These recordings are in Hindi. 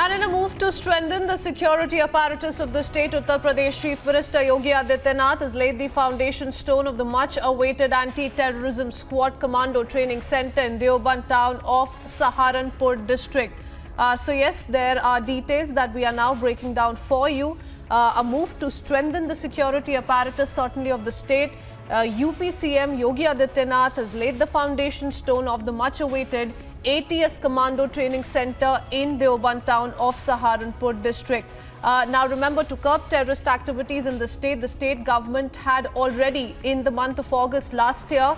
And in a move to strengthen the security apparatus of the state, Uttar Pradesh Chief Minister Yogi Adityanath has laid the foundation stone of the much-awaited anti-terrorism squad commando training centre in Deoband town of Saharanpur district. So yes, there are details that we are now breaking down for you. A move to strengthen the security apparatus certainly of the state. UP CM Yogi Adityanath has laid the foundation stone of the much-awaited ATS Commando Training Centre in Deoband town of Saharanpur district. Now remember, to curb terrorist activities in the state government had already in the month of August last year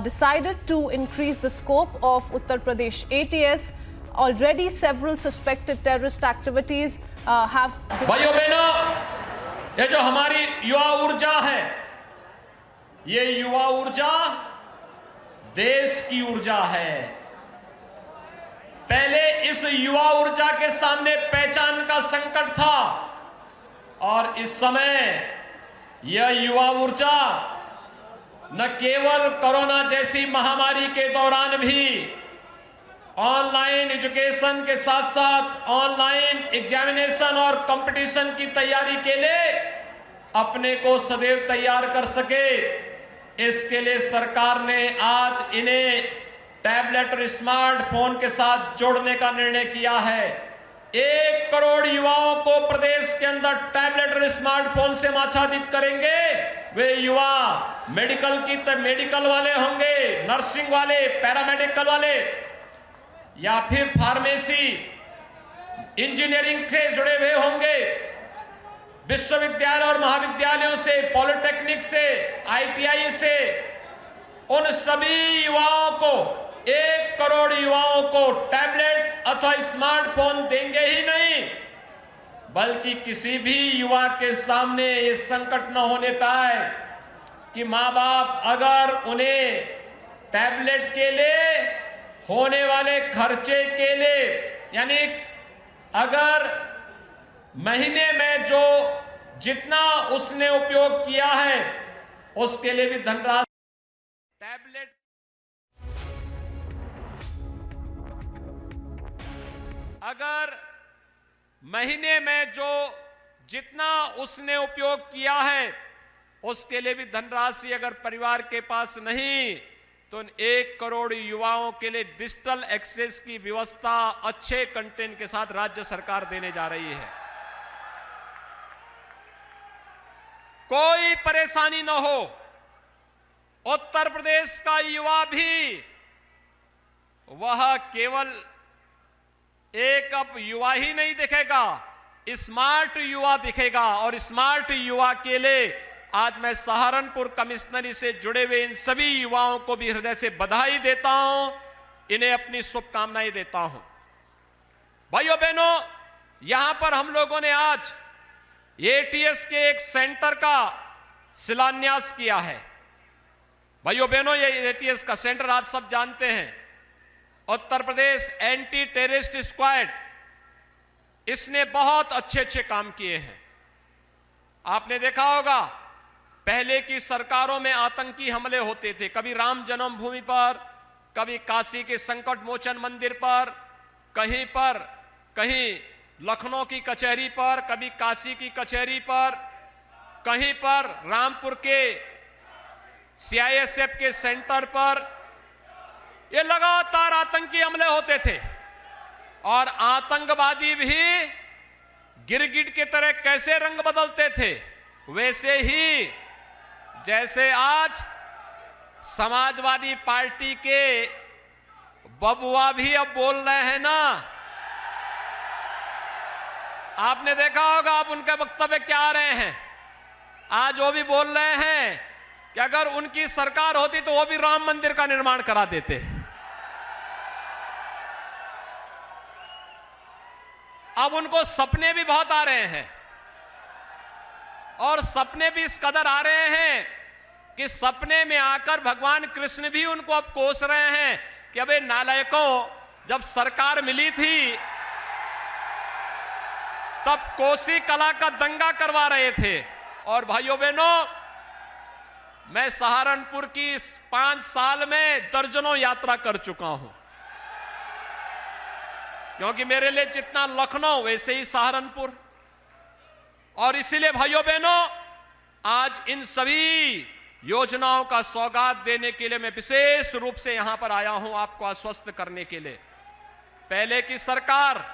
decided to increase the scope of Uttar Pradesh ATS. Already several suspected terrorist activities have... भाइयों बहनों, ये जो हमारी युवा ऊर्जा है, ये युवा ऊर्जा देश की ऊर्जा है। पहले इस युवा ऊर्जा के सामने पहचान का संकट था और इस समय यह युवा ऊर्जा न केवल कोरोना जैसी महामारी के दौरान भी ऑनलाइन एजुकेशन के साथ साथ ऑनलाइन एग्जामिनेशन और कंपटीशन की तैयारी के लिए अपने को सदैव तैयार कर सके, इसके लिए सरकार ने आज इन्हें टैबलेट और स्मार्टफोन के साथ जोड़ने का निर्णय किया है। 1 करोड़ युवाओं को प्रदेश के अंदर टैबलेट और स्मार्टफोन से आच्छादित करेंगे। वे युवा मेडिकल वाले होंगे, नर्सिंग वाले, पैरामेडिकल वाले या फिर फार्मेसी, इंजीनियरिंग से जुड़े हुए होंगे, विश्वविद्यालय और महाविद्यालयों से, पॉलिटेक्निक से, ITI से, उन सभी युवाओं को 1 करोड़ युवाओं को टैबलेट अथवा स्मार्टफोन देंगे ही नहीं, बल्कि किसी भी युवा के सामने ये संकट न होने पाए कि माँ बाप अगर उन्हें टैबलेट के लिए होने वाले खर्चे के लिए, यानी अगर महीने में जो जितना उसने उपयोग किया है उसके लिए भी धनराशि टैबलेट अगर महीने में जो जितना उसने उपयोग किया है उसके लिए भी धनराशि अगर परिवार के पास नहीं, तो 1 करोड़ युवाओं के लिए डिजिटल एक्सेस की व्यवस्था अच्छे कंटेंट के साथ राज्य सरकार देने जा रही है। कोई परेशानी न हो, उत्तर प्रदेश का युवा भी वह केवल एक अब युवा ही नहीं दिखेगा, स्मार्ट युवा दिखेगा। और स्मार्ट युवा के लिए आज मैं सहारनपुर कमिश्नरी से जुड़े हुए इन सभी युवाओं को भी हृदय से बधाई देता हूं, इन्हें अपनी शुभकामनाएं देता हूं। भाइयों बहनों, यहां पर हम लोगों ने आज ATS के एक सेंटर का शिलान्यास किया है। भाइयों बहनों, ये ATS का सेंटर आप सब जानते हैं, Uttar Pradesh anti terrorist squad, इसने बहुत अच्छे काम किए हैं। आपने देखा होगा पहले की सरकारों में आतंकी हमले होते थे, कभी राम जन्मभूमि पर, कभी काशी के संकट मोचन मंदिर पर, कहीं लखनऊ की कचहरी पर, कभी काशी की कचहरी पर, कहीं पर रामपुर के CISF के सेंटर पर, ये लगातार आतंकी हमले होते थे। और आतंकवादी भी गिरगिट की तरह कैसे रंग बदलते थे, वैसे ही जैसे आज समाजवादी पार्टी के बबुआ भी अब बोल रहे हैं ना, आपने देखा होगा अब उनके वक्तव्य क्या आ रहे हैं। आज वो भी बोल रहे हैं कि अगर उनकी सरकार होती तो वो भी राम मंदिर का निर्माण करा देते। अब उनको सपने भी बहुत आ रहे हैं, और सपने भी इस कदर आ रहे हैं कि सपने में आकर भगवान कृष्ण भी उनको अब कोस रहे हैं कि अबे नालायकों, जब सरकार मिली थी तब कोसी कला का दंगा करवा रहे थे। और भाइयों बहनों, मैं सहारनपुर की इस 5 साल में दर्जनों यात्रा कर चुका हूं। क्योंकि मेरे लिए जितना लखनऊ वैसे ही सहारनपुर। और इसीलिए भाइयों बहनों, आज इन सभी योजनाओं का सौगात देने के लिए मैं विशेष रूप से यहां पर आया हूं, आपको आश्वस्त करने के लिए। पहले की सरकार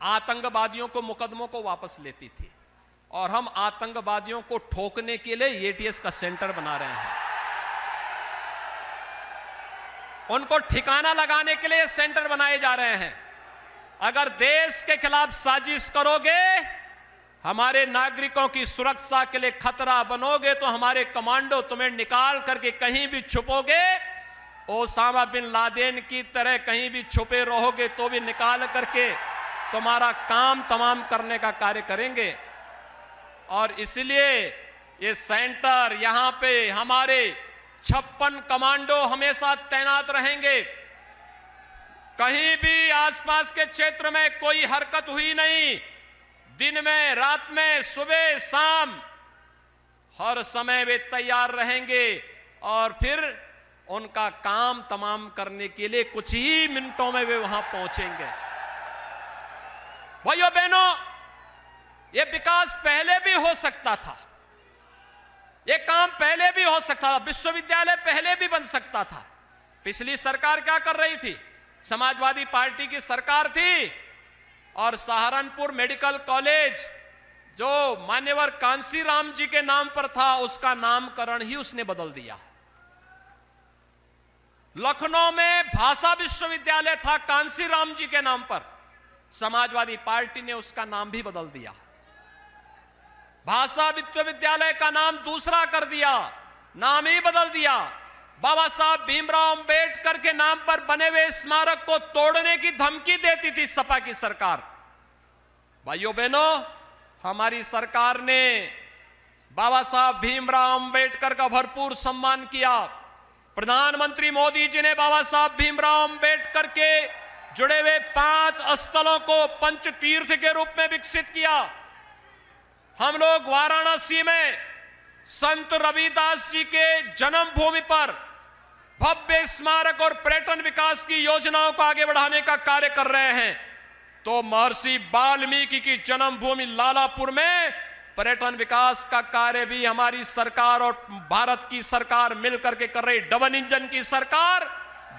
आतंकवादियों को मुकदमों को वापस लेती थी और हम आतंकवादियों को ठोकने के लिए एटीएस का सेंटर बना रहे हैं। उनको ठिकाना लगाने के लिए सेंटर बनाए जा रहे हैं। अगर देश के खिलाफ साजिश करोगे, हमारे नागरिकों की सुरक्षा के लिए खतरा बनोगे, तो हमारे कमांडो तुम्हें निकाल करके कहीं भी छुपोगे, ओसामा बिन लादेन की तरह कहीं भी छुपे रहोगे तो भी निकाल करके तुम्हारा काम तमाम करने का कार्य करेंगे। और इसलिए ये सेंटर, यहां पे हमारे 56 कमांडो हमेशा तैनात रहेंगे। कहीं भी आसपास के क्षेत्र में कोई हरकत हुई नहीं, दिन में, रात में, सुबह शाम, हर समय वे तैयार रहेंगे और फिर उनका काम तमाम करने के लिए कुछ ही मिनटों में वे वहां पहुंचेंगे। भाइयों बहनों, यह विकास पहले भी हो सकता था, यह काम पहले भी हो सकता था, विश्वविद्यालय पहले भी बन सकता था। पिछली सरकार क्या कर रही थी? समाजवादी पार्टी की सरकार थी और सहारनपुर मेडिकल कॉलेज जो मान्यवर कांसीराम जी के नाम पर था, उसका नामकरण ही उसने बदल दिया। लखनऊ में भाषा विश्वविद्यालय था कांसीराम जी के नाम पर, समाजवादी पार्टी ने उसका नाम भी बदल दिया। भाषा विश्वविद्यालय का नाम दूसरा कर दिया, नाम ही बदल दिया। बाबा साहब भीमराव अंबेडकर के नाम पर बने हुए स्मारक को तोड़ने की धमकी देती थी सपा की सरकार। भाइयों बहनों, हमारी सरकार ने बाबा साहब भीमराव अंबेडकर का भरपूर सम्मान किया। प्रधानमंत्री मोदी जी ने बाबा साहब भीमराव अंबेडकर के जुड़े हुए 5 स्थलों को पंच तीर्थ के रूप में विकसित किया। हम लोग वाराणसी में संत रविदास जी के जन्मभूमि पर भव्य स्मारक और पर्यटन विकास की योजनाओं को आगे बढ़ाने का कार्य कर रहे हैं। तो महर्षि वाल्मीकि की जन्मभूमि लालापुर में पर्यटन विकास का कार्य भी हमारी सरकार और भारत की सरकार मिलकर के कर रही। डबल इंजन की सरकार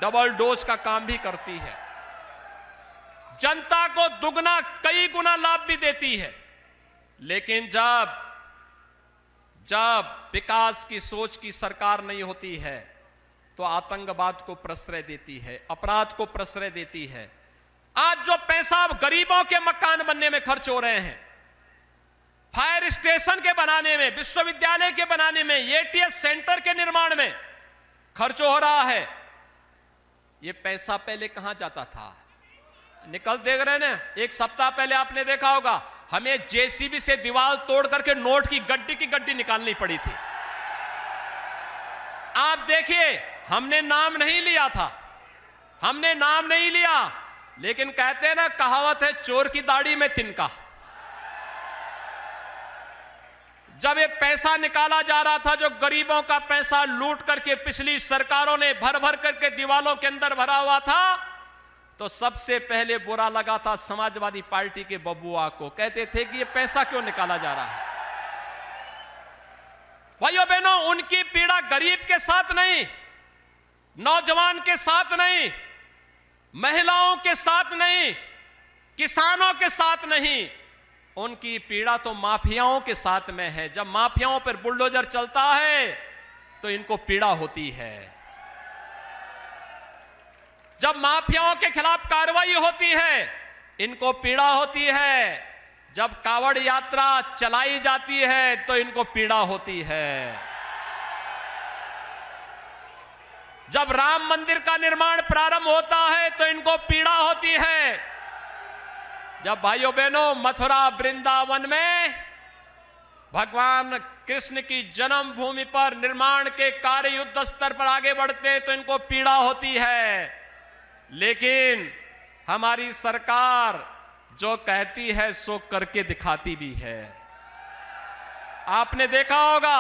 डबल डोज का काम भी करती है, जनता को दुगना कई गुना लाभ भी देती है। लेकिन जब विकास की सोच की सरकार नहीं होती है तो आतंकवाद को प्रश्रय देती है, अपराध को प्रश्रय देती है। आज जो पैसा गरीबों के मकान बनने में खर्च हो रहे हैं, फायर स्टेशन के बनाने में, विश्वविद्यालय के बनाने में, एटीएस सेंटर के निर्माण में खर्च हो रहा है, ये पैसा पहले कहां जाता था? निकल देख रहे हैं ना, एक सप्ताह पहले आपने देखा होगा, हमें जेसीबी से दीवार तोड़ करके नोट की गड्डी निकालनी पड़ी थी। आप देखिए, हमने नाम नहीं लिया था, हमने नाम नहीं लिया, लेकिन कहते हैं ना, कहावत है, चोर की दाढ़ी में तिनका। जब ये पैसा निकाला जा रहा था, जो गरीबों का पैसा लूट करके पिछली सरकारों ने भर भर करके दीवालों के अंदर भरा हुआ था, तो सबसे पहले बुरा लगा था समाजवादी पार्टी के बबुआ को। कहते थे कि ये पैसा क्यों निकाला जा रहा है। भाइयों बहनों, उनकी पीड़ा गरीब के साथ नहीं, नौजवान के साथ नहीं, महिलाओं के साथ नहीं, किसानों के साथ नहीं, उनकी पीड़ा तो माफियाओं के साथ में है। जब माफियाओं पर बुलडोजर चलता है तो इनको पीड़ा होती है। जब माफियाओं के खिलाफ कार्रवाई होती है इनको पीड़ा होती है। जब कावड़ यात्रा चलाई जाती है तो इनको पीड़ा होती है। जब राम मंदिर का निर्माण प्रारंभ होता है तो इनको पीड़ा होती है। जब भाइयों बहनों मथुरा वृंदावन में भगवान कृष्ण की जन्मभूमि पर निर्माण के कार्य युद्ध स्तर पर आगे बढ़ते हैं तो इनको पीड़ा होती है। लेकिन हमारी सरकार जो कहती है सो करके दिखाती भी है। आपने देखा होगा,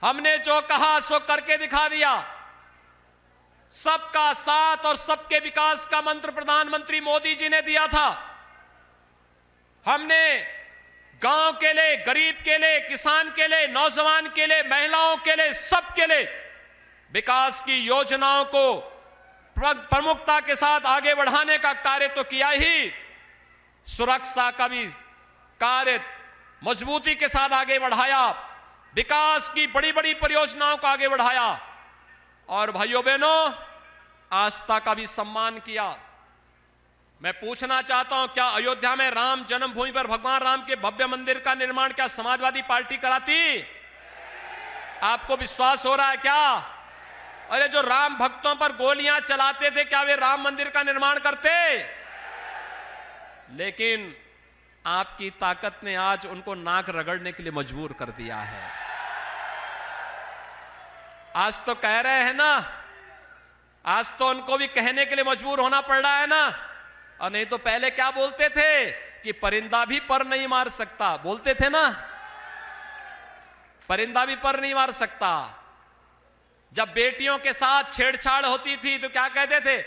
हमने जो कहा सो करके दिखा दिया। सबका साथ और सबके विकास का मंत्र प्रधानमंत्री मोदी जी ने दिया था। हमने गांव के लिए, गरीब के लिए, किसान के लिए, नौजवान के लिए, महिलाओं के लिए, सबके लिए विकास की योजनाओं को प्रमुखता के साथ आगे बढ़ाने का कार्य तो किया ही, सुरक्षा का भी कार्य मजबूती के साथ आगे बढ़ाया, विकास की बड़ी बड़ी परियोजनाओं को आगे बढ़ाया और भाइयों बहनों आस्था का भी सम्मान किया। मैं पूछना चाहता हूं, क्या अयोध्या में राम जन्मभूमि पर भगवान राम के भव्य मंदिर का निर्माण क्या समाजवादी पार्टी कराती? आपको विश्वास हो रहा है क्या? अरे जो राम भक्तों पर गोलियां चलाते थे, क्या वे राम मंदिर का निर्माण करते? लेकिन आपकी ताकत ने आज उनको नाक रगड़ने के लिए मजबूर कर दिया है। आज तो कह रहे हैं ना, आज तो उनको भी कहने के लिए मजबूर होना पड़ रहा है ना। और नहीं तो पहले क्या बोलते थे कि परिंदा भी पर नहीं मार सकता, बोलते थे ना, परिंदा भी पर नहीं मार सकता। जब बेटियों के साथ छेड़छाड़ होती थी तो क्या कहते थे?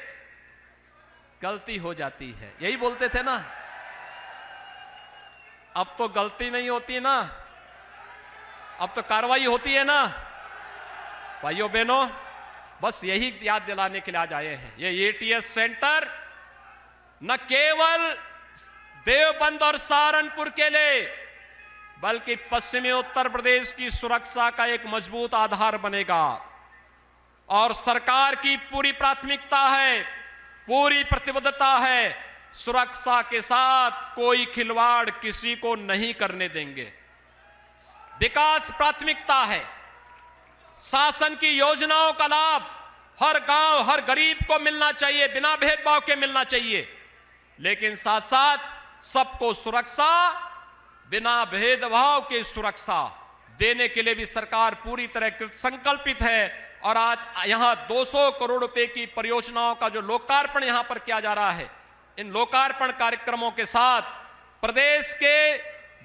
गलती हो जाती है, यही बोलते थे ना। अब तो गलती नहीं होती ना, अब तो कार्रवाई होती है ना। भाइयों बहनों, बस यही याद दिलाने के लिए आज आए हैं। ये एटीएस सेंटर न केवल देवबंद और सहारनपुर के लिए, बल्कि पश्चिमी उत्तर प्रदेश की सुरक्षा का एक मजबूत आधार बनेगा। और सरकार की पूरी प्राथमिकता है, पूरी प्रतिबद्धता है, सुरक्षा के साथ कोई खिलवाड़ किसी को नहीं करने देंगे। विकास प्राथमिकता है, शासन की योजनाओं का लाभ हर गांव, हर गरीब को मिलना चाहिए, बिना भेदभाव के मिलना चाहिए। लेकिन साथ साथ सबको सुरक्षा, बिना भेदभाव के सुरक्षा देने के लिए भी सरकार पूरी तरह संकल्पित है। और आज यहां 200 करोड़ रुपए की परियोजनाओं का जो लोकार्पण यहां पर किया जा रहा है, इन लोकार्पण कार्यक्रमों के साथ प्रदेश के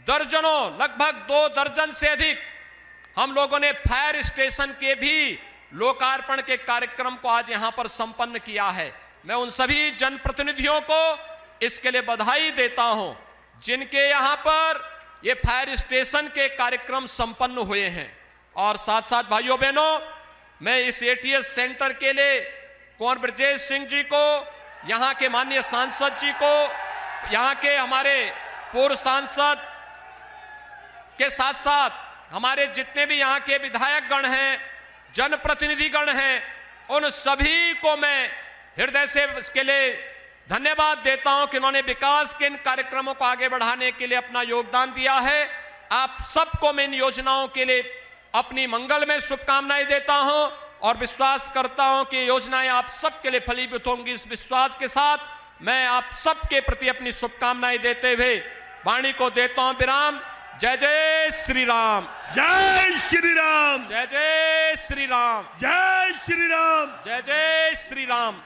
दर्जनों, लगभग 2 दर्जन से अधिक हम लोगों ने फायर स्टेशन के भी लोकार्पण के कार्यक्रम को आज यहां पर संपन्न किया है। मैं उन सभी जनप्रतिनिधियों को इसके लिए बधाई देता हूं जिनके यहां पर ये फायर स्टेशन के कार्यक्रम संपन्न हुए हैं। और साथ साथ भाइयों बहनों, मैं इस एटीएस सेंटर के लिए कुंवर ब्रजेश सिंह जी को, यहां के माननीय सांसद जी को, यहां के हमारे पूर्व सांसद के साथ साथ हमारे जितने भी यहां के विधायक गण हैं, जनप्रतिनिधि गण हैं, उन सभी को मैं हृदय से इसके लिए धन्यवाद देता हूं कि उन्होंने विकास के इन कार्यक्रमों को आगे बढ़ाने के लिए अपना योगदान दिया है। आप सबको मैं इन योजनाओं के लिए अपनी मंगलमय शुभकामनाएं देता हूं और विश्वास करता हूं कि योजनाएं आप सबके लिए फलीभूत होंगी। इस विश्वास के साथ मैं आप सबके प्रति अपनी शुभकामनाएं देते हुए वाणी को देता हूं विराम। जय जय श्री राम, जय श्री राम, जय जय श्री राम, जय श्री राम, जय जय श्री राम।